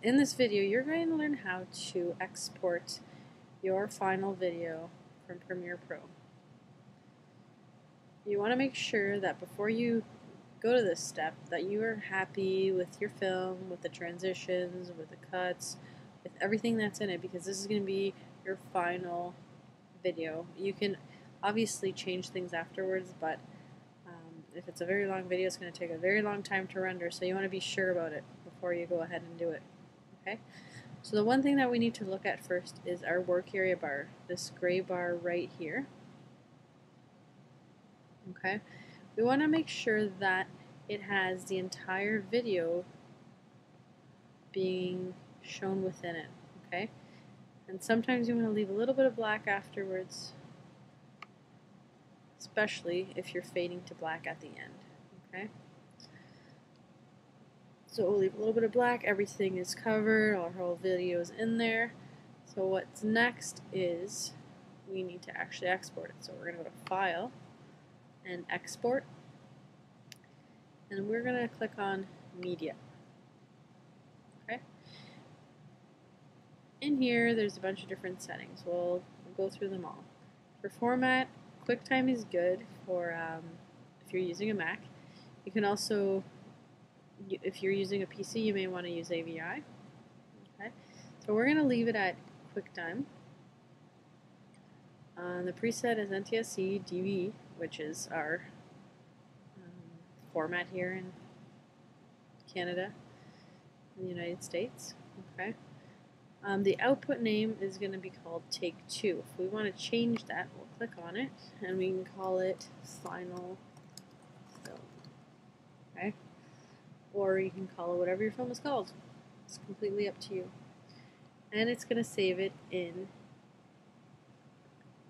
In this video, you're going to learn how to export your final video from Premiere Pro. You want to make sure that before you go to this step that you are happy with your film, with the transitions, with the cuts, with everything that's in it, because this is going to be your final video. You can obviously change things afterwards, but if it's a very long video, it's going to take a very long time to render, so you want to be sure about it before you go ahead and do it. Okay? So the one thing that we need to look at first is our work area bar, this gray bar right here. Okay? We want to make sure that it has the entire video being shown within it. Okay? And sometimes you want to leave a little bit of black afterwards, especially if you're fading to black at the end. Okay? So we'll leave a little bit of black, everything is covered, our whole video is in there. So what's next is we need to actually export it. So we're going to go to File and Export, and we're going to click on Media. Okay. In here there's a bunch of different settings. We'll go through them all. For format, QuickTime is good for if you're using a Mac. You can also, if you're using a PC, you may want to use AVI. Okay, so we're going to leave it at QuickTime. The preset is NTSC DV, which is our format here in Canada, in the United States. Okay. The output name is going to be called Take 2. If we want to change that, we'll click on it, and we can call it Final Film. Okay. Or you can call it whatever your film is called. It's completely up to you. And it's going to save it in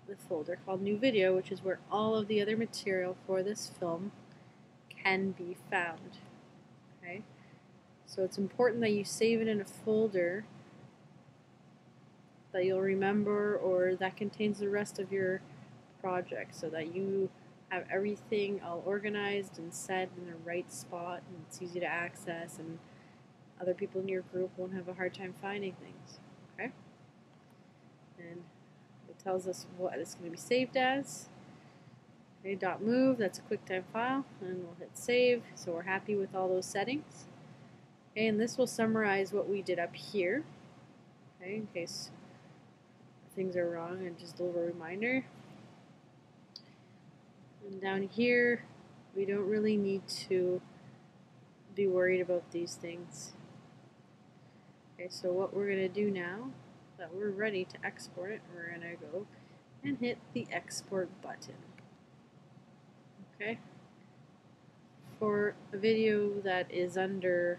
the folder called New Video, which is where all of the other material for this film can be found. Okay? So it's important that you save it in a folder that you'll remember, or that contains the rest of your project, so that you have everything all organized and set in the right spot, and it's easy to access, and other people in your group won't have a hard time finding things. Okay? And it tells us what it's going to be saved as. Okay, .move, that's a QuickTime file, and we'll hit save, so we're happy with all those settings. Okay, and this will summarize what we did up here, okay, in case things are wrong, and just a little reminder. And down here, we don't really need to be worried about these things. Okay, so what we're going to do now that we're ready to export it, we're going to go and hit the export button. Okay. For a video that is under,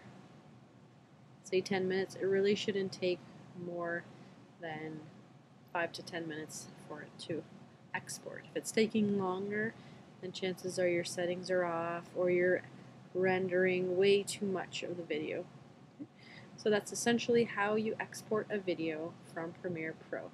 say, 10 minutes, it really shouldn't take more than 5 to 10 minutes for it to export. If it's taking longer, then chances are your settings are off, or you're rendering way too much of the video. So that's essentially how you export a video from Premiere Pro.